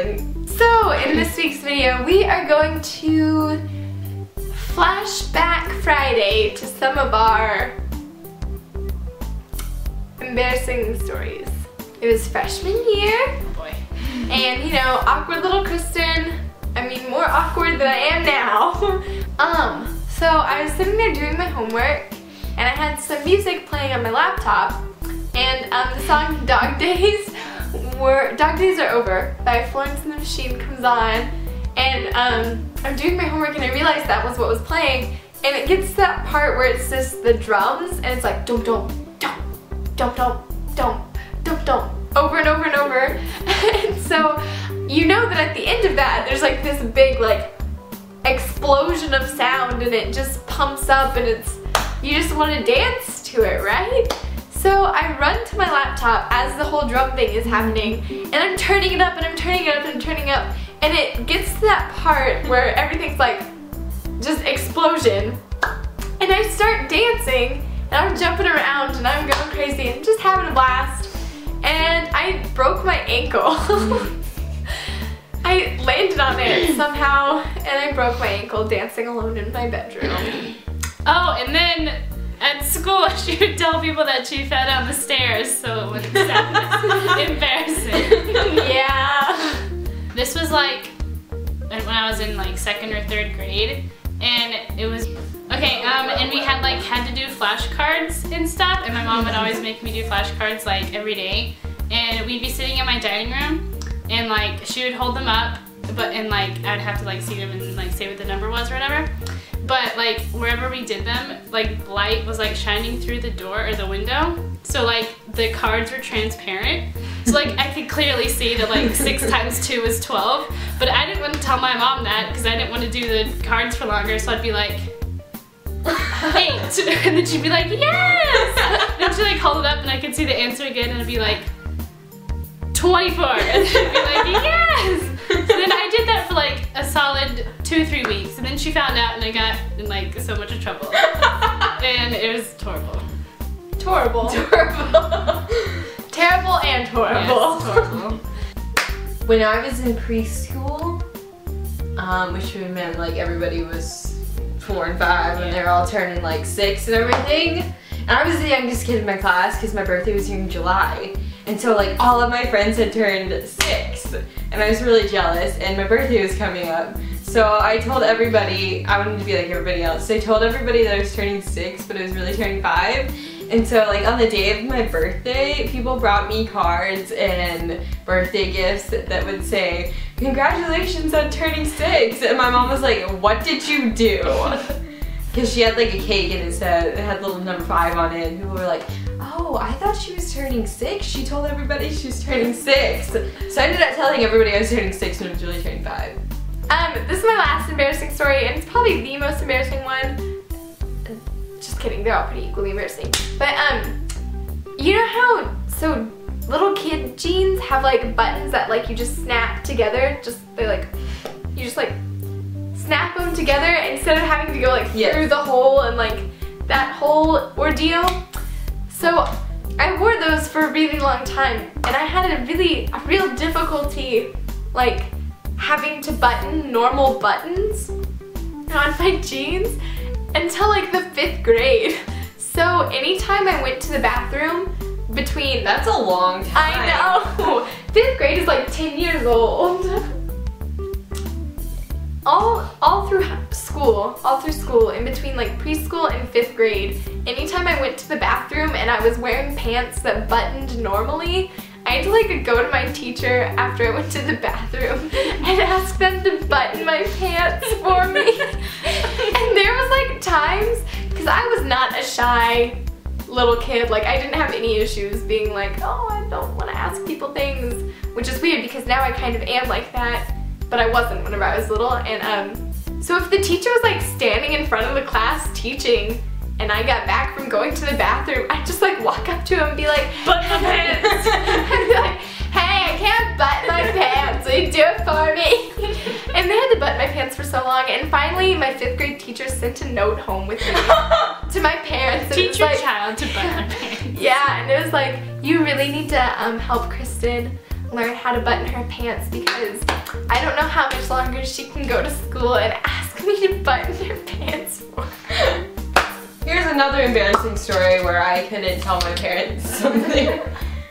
Kristen. So, in this week's video, we are going to flashback Friday to some of our embarrassing stories. It was freshman year. Oh boy. And you know, awkward little Kristen. I mean, more awkward than I am now. So I was sitting there doing my homework and I had some music playing on my laptop, and the song Dog Days Are Over by Florence and the Machine comes on, and I'm doing my homework and I realized that was what was playing, and it gets to that part where it's just the drums and it's like dum dum dum dum dum dum dum dum over and over and over. And so you know that at the end of that there's like this big like explosion of sound, and it just pumps up, and you just want to dance to it, right? So I run to my laptop as the whole drum thing is happening, and I'm turning it up and I'm turning it up and I'm turning it up, and it gets to that part where everything's like just explosion, and I start dancing and I'm jumping around and I'm going crazy and just having a blast, and I broke my ankle. I landed on it somehow and I broke my ankle dancing alone in my bedroom. Oh, and then at school she would tell people that she fell down the stairs so it wouldn't sound embarrassing. Yeah. This was like when I was in like 2nd or 3rd grade, and it was okay, and we had to do flashcards and stuff, and my mom would always make me do flashcards like every day, and we'd be sitting in my dining room and like she would hold them up, and like I'd have to like see them and like say what the number was or whatever. But like wherever we did them, like light was like shining through the door or the window, so like the cards were transparent, so like I could clearly see that like 6 times 2 is 12, but I didn't want to tell my mom that because I didn't want to do the cards for longer, so I'd be like 8, and then she'd be like yes, and she'd like hold it up and I could see the answer again, and I'd be like 24, and then I'd be like yes. So then I did that for like a solid 2-3 weeks, and then she found out and I got in like so much trouble. And it was horrible. Horrible. Horrible. Terrible and horrible. Yes, horrible. When I was in preschool, which would have meant like everybody was 4 and 5 and they're all turning like 6 and everything. And I was the youngest kid in my class because my birthday was here in July. And so like all of my friends had turned 6, and I was really jealous, and my birthday was coming up. So I told everybody, I wanted to be like everybody else, so I told everybody that I was turning 6, but I was really turning 5. And so like on the day of my birthday, people brought me cards and birthday gifts that would say, "Congratulations on turning 6. And my mom was like, "What did you do?" Because she had like a cake and it had little number 5 on it, and people were like, "Oh, I thought she was turning 6. She told everybody she was turning 6. So I ended up telling everybody I was turning 6 when I was really turning 5. This is my last embarrassing story, and it's probably the most embarrassing one. Just kidding, they're all pretty equally embarrassing. But you know how little kid jeans have like buttons that like you just snap together? You just like snap them together instead of having to go like through the hole and like that whole ordeal. So I wore those for a really long time, and I had a real difficulty like having to button normal buttons on my jeans until like the 5th grade. So anytime I went to the bathroom between... That's a long time. I know! 5th grade is like 10 years old. All through school, in between like preschool and 5th grade, anytime I went to the bathroom and I was wearing pants that buttoned normally, I had to like go to my teacher after I went to the bathroom and ask them to button my pants for me. And there was like times, because I was not a shy little kid, like I didn't have any issues being like, oh, I don't want to ask people things, which is weird because now I kind of am like that, but I wasn't whenever I was little. And so if the teacher was like standing in front of the class teaching and I got back from going to the bathroom, I'd just like walk up to him and be like, button my pants. I'd be like, hey, I can't button my pants, will you do it for me? And they had to button my pants for so long, and finally my 5th grade teacher sent a note home with me to my parents. Teach your child to button their pants. Yeah, and it was like, you really need to help Kristen learn how to button her pants because I don't know how much longer she can go to school and ask me to button her pants for her. Here's another embarrassing story where I couldn't tell my parents something,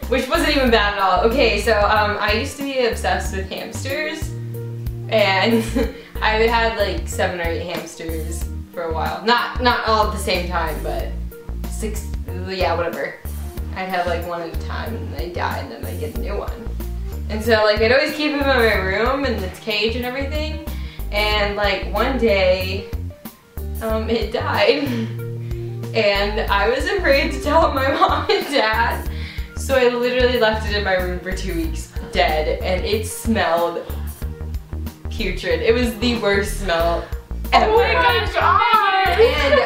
which wasn't even bad at all. Okay, so I used to be obsessed with hamsters, and I had like 7 or 8 hamsters for a while. Not all at the same time, but 6, yeah, whatever. I'd have like 1 at a time, and they die, and then I get a new one. And so like I'd always keep them in my room in its cage and everything, and like one day, it died. And I was afraid to tell my mom and dad, so I literally left it in my room for 2 weeks, dead, and it smelled putrid. It was the worst smell ever. Oh my gosh! And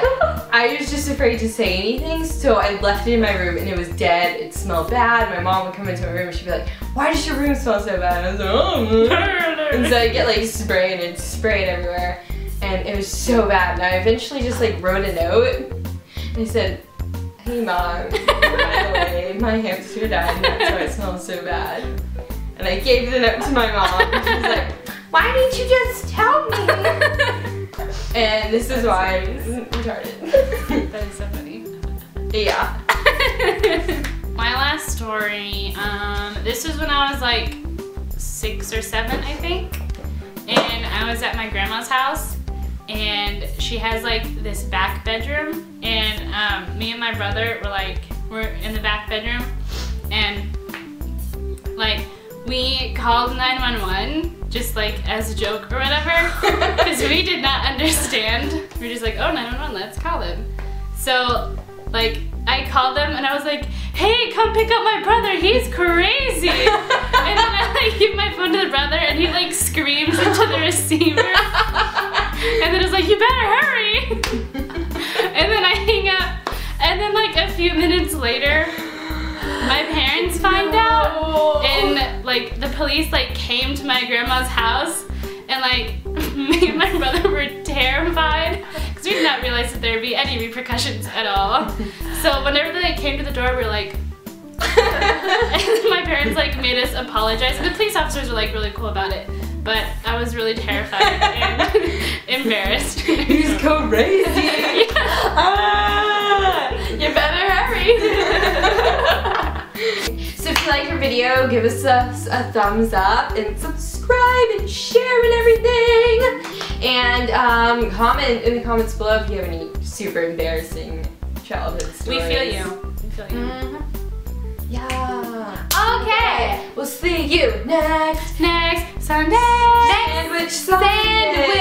I was just afraid to say anything, so I left it in my room, and it was dead. It smelled bad. My mom would come into my room, and she'd be like, "Why does your room smell so bad?" And I was like, "Oh." And so I get like spray, and it'd spray it everywhere, and it was so bad. And I eventually just like wrote a note. And I said, "Hey Mom, by the way, my hamster died and that's why it smells so bad." And I gave the note to my mom and she was like, "Why didn't you just tell me?" And this is why I'm retarded. That is so funny. Yeah. My last story, this was when I was like 6 or 7, I think. And I was at my grandma's house. And she has like this back bedroom, and me and my brother were in the back bedroom, and like we called 911 just like as a joke or whatever, because we did not understand. We were just like, "Oh, 911, let's call them." So like I called them and I was like, "Hey, come pick up my brother, he's crazy." And then I like give my phone to the brother and he like screams into the receiver. And then I was like, "You better hurry." And then I hang up. And then like a few minutes later, my parents find out, and like the police like came to my grandma's house, and like me and my brother were terrified because we did not realize that there would be any repercussions at all. So whenever they came to the door, we were like, and my parents like made us apologize. And the police officers were like really cool about it, but I was really terrified and embarrassed. He's crazy. You better hurry. So if you like our video, give us a thumbs up and subscribe and share and everything. And comment in the comments below if you have any super embarrassing childhood stories. We feel you. We feel you. Mm-hmm. Yeah. Okay. We'll see you next Next Sunday. Sandwich Sunday.